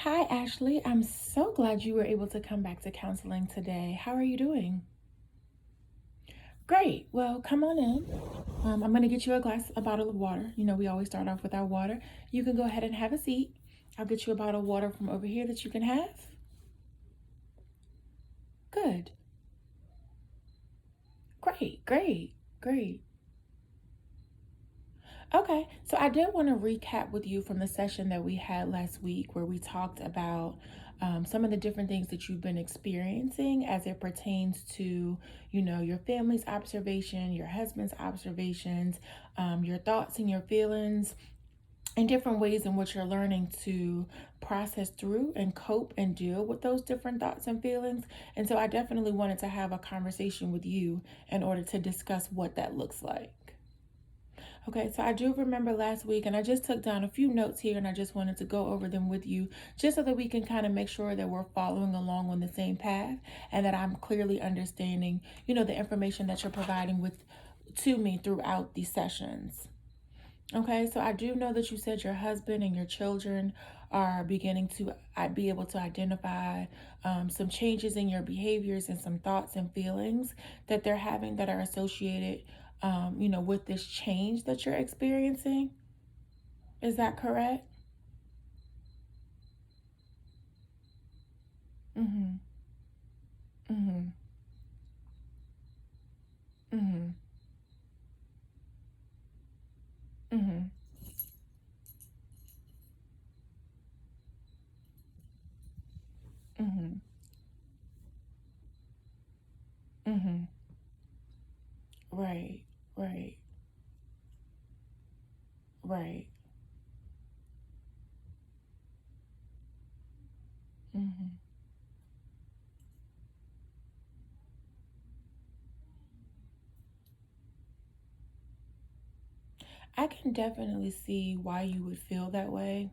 Hi, Ashley. I'm so glad you were able to come back to counseling today. How are you doing? Great. Well, come on in. I'm going to get you a bottle of water. You know, we always start off with our water. You can go ahead and have a seat. I'll get you a bottle of water from over here that you can have. Good. Great, great, great. Okay, so I did want to recap with you from the session that we had last week where we talked about some of the different things that you've been experiencing as it pertains to, your family's observation, your husband's observations, your thoughts and your feelings, and different ways in which you're learning to process through and cope and deal with those different thoughts and feelings. And so I definitely wanted to have a conversation with you in order to discuss what that looks like. Okay, so I do remember last week, and I just took down a few notes here, and I just wanted to go over them with you just so that we can kind of make sure that we're following along on the same path and that I'm clearly understanding, the information that you're providing with to me throughout these sessions. Okay, so I do know that you said your husband and your children are beginning to be able to identify some changes in your behaviors and some thoughts and feelings that they're having that are associated, with this change that you're experiencing. Is that correct? Mm-hmm. Mm-hmm. Mm-hmm. Mm-hmm. Mm-hmm. Mm-hmm. Right. Right. Right. Mm-hmm. I can definitely see why you would feel that way.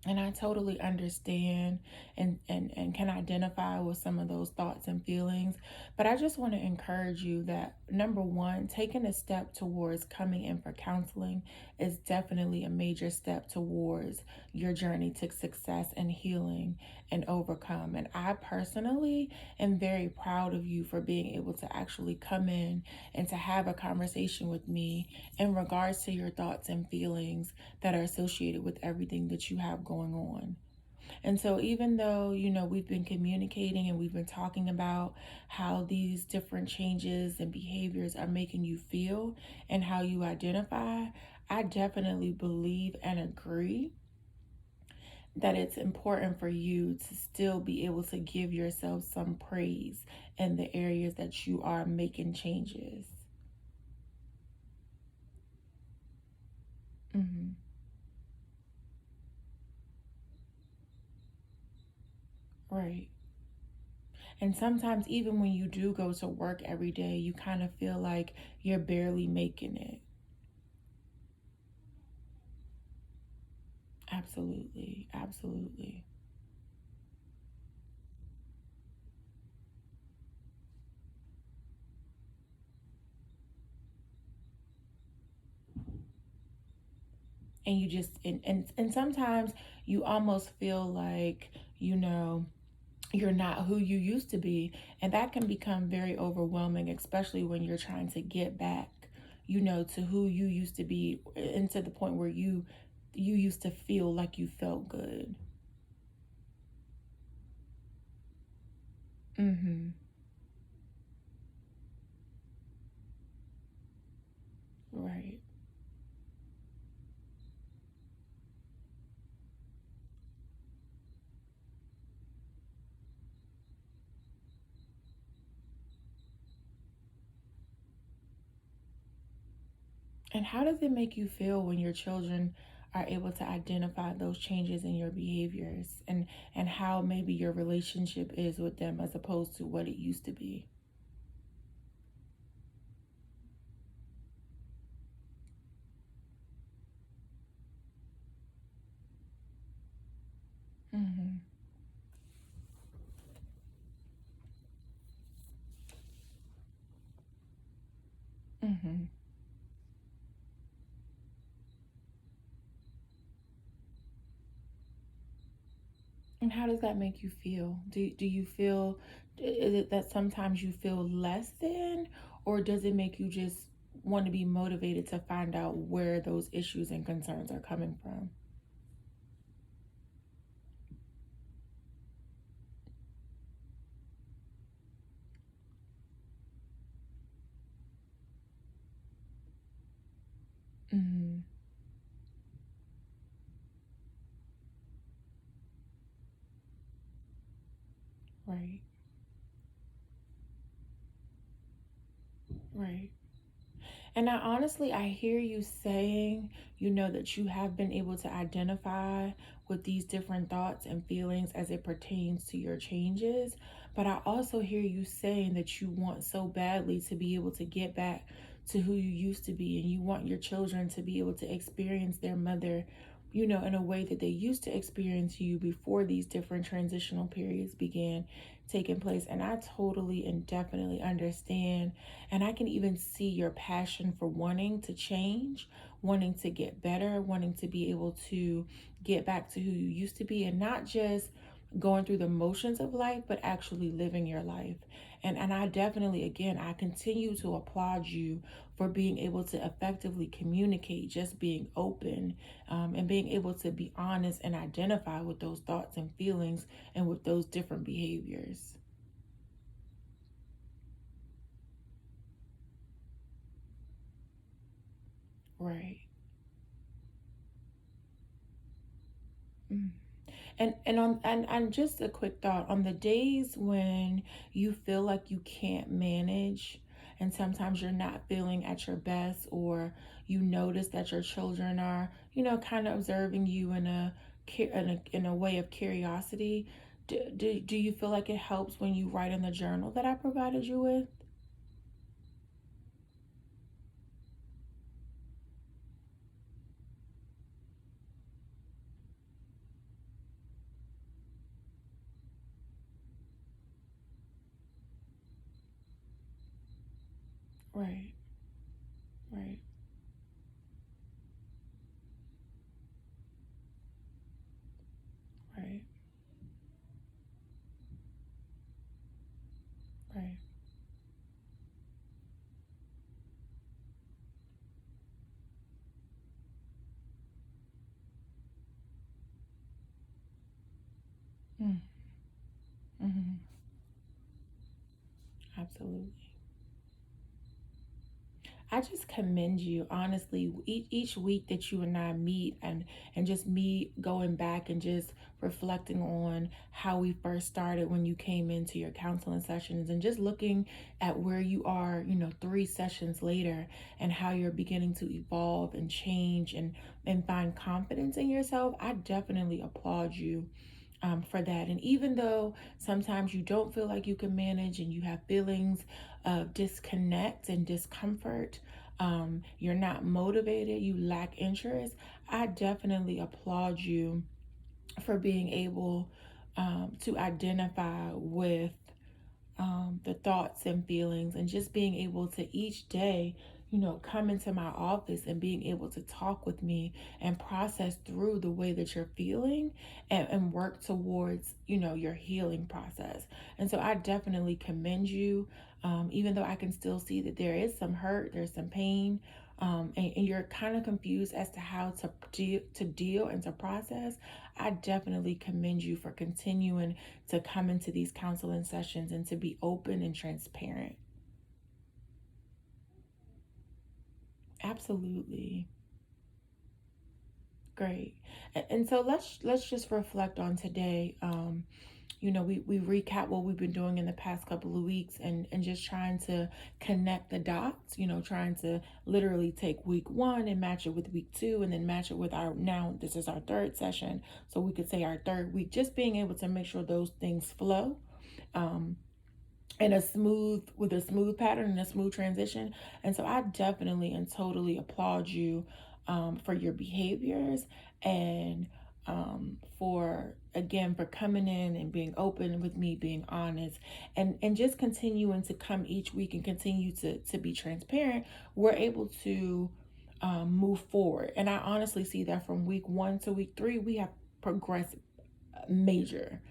And I totally understand and can identify with some of those thoughts and feelings. But I just want to encourage you that number one, taking a step towards coming in for counseling is definitely a major step towards your journey to success and healing and overcome. And I personally am very proud of you for being able to actually come in and to have a conversation with me in regards to your thoughts and feelings that are associated with everything that you have going on. And so, even though, we've been communicating and we've been talking about how these different changes and behaviors are making you feel and how you identify, I definitely believe and agree that it's important for you to still be able to give yourself some praise in the areas that you are making changes. Mm-hmm. Right. And sometimes, even when you do go to work every day, you kind of feel like you're barely making it. Absolutely. Absolutely. And you just, and sometimes you almost feel like, you know, you're not who you used to be. And that can become very overwhelming, especially when you're trying to get back, to who you used to be and to the point where you used to feel like you felt good. Mm-hmm. Right. And how does it make you feel when your children are able to identify those changes in your behaviors and how maybe your relationship is with them as opposed to what it used to be? Mm-hmm. Mm-hmm. And how does that make you feel? Do you feel, is it that sometimes you feel less than, or does it make you just want to be motivated to find out where those issues and concerns are coming from? Hmm. Right, right. And I hear you saying, that you have been able to identify with these different thoughts and feelings as it pertains to your changes. But I also hear you saying that you want so badly to be able to get back to who you used to be, and you want your children to be able to experience their mother, in a way that they used to experience you before these different transitional periods began taking place. And I totally and definitely understand. And I can even see your passion for wanting to change, wanting to get better, wanting to be able to get back to who you used to be, and not just going through the motions of life, but actually living your life. And I definitely, again, I continue to applaud you for being able to effectively communicate, just being open, and being able to be honest and identify with those thoughts and feelings and with those different behaviors. Right. Mm. And just a quick thought on the days when you feel like you can't manage, and sometimes you're not feeling at your best, or you notice that your children are, kind of observing you in a way of curiosity. Do you feel like it helps when you write in the journal that I provided you with? Right, right, right, right. Mm, mm-hmm. Absolutely. I just commend you, honestly. Each week that you and I meet, and just me going back and just reflecting on how we first started when you came into your counseling sessions, and just looking at where you are, 3 sessions later, and how you're beginning to evolve and change, and find confidence in yourself. I definitely applaud you, for that. And even though sometimes you don't feel like you can manage, and you have feelings of disconnect and discomfort, you're not motivated, you lack interest, I definitely applaud you for being able, to identify with, the thoughts and feelings, and just being able to each day, come into my office and being able to talk with me and process through the way that you're feeling, and work towards, your healing process. And so I definitely commend you, even though I can still see that there is some hurt, there's some pain. And you're kind of confused as to how to deal and to process. I definitely commend you for continuing to come into these counseling sessions and to be open and transparent. Absolutely. Great. And so let's just reflect on today. We recap what we've been doing in the past couple of weeks, and just trying to connect the dots, trying to literally take week 1 and match it with week 2, and then match it with our, now this is our third session. So we could say our third week, just being able to make sure those things flow. Um, in a smooth with a smooth pattern and a smooth transition. And so I definitely and totally applaud you, for your behaviors, and, for, again, for coming in and being open with me, being honest, and just continuing to come each week and continue to be transparent. We're able to, move forward. And I honestly see that from week 1 to week 3 we have progressed major.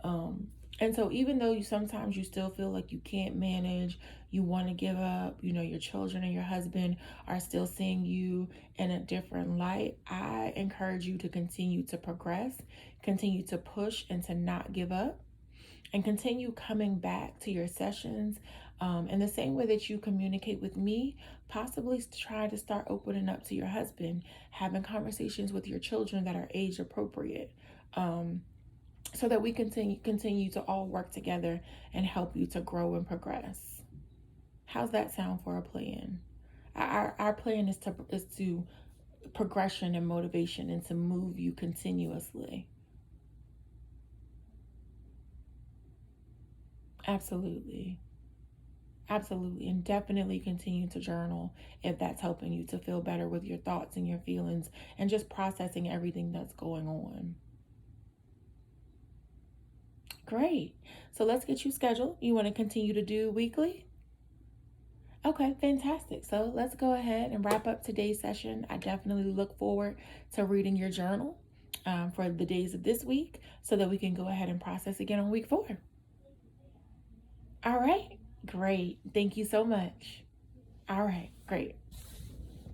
Um, and so even though sometimes you still feel like you can't manage, you want to give up, your children and your husband are still seeing you in a different light, I encourage you to continue to progress, continue to push and to not give up, and continue coming back to your sessions. In the same way that you communicate with me, possibly try to start opening up to your husband, having conversations with your children that are age appropriate. So that we continue to all work together and help you to grow and progress. How's that sound for a plan? Our plan is to progression and motivation and to move you continuously. Absolutely. Absolutely. And definitely continue to journal if that's helping you to feel better with your thoughts and your feelings and just processing everything that's going on. Great. So let's get you scheduled. You want to continue to do weekly? Okay, fantastic. So let's go ahead and wrap up today's session. I definitely look forward to reading your journal for the days of this week so that we can go ahead and process again on week 4. All right, great. Thank you so much. All right, great.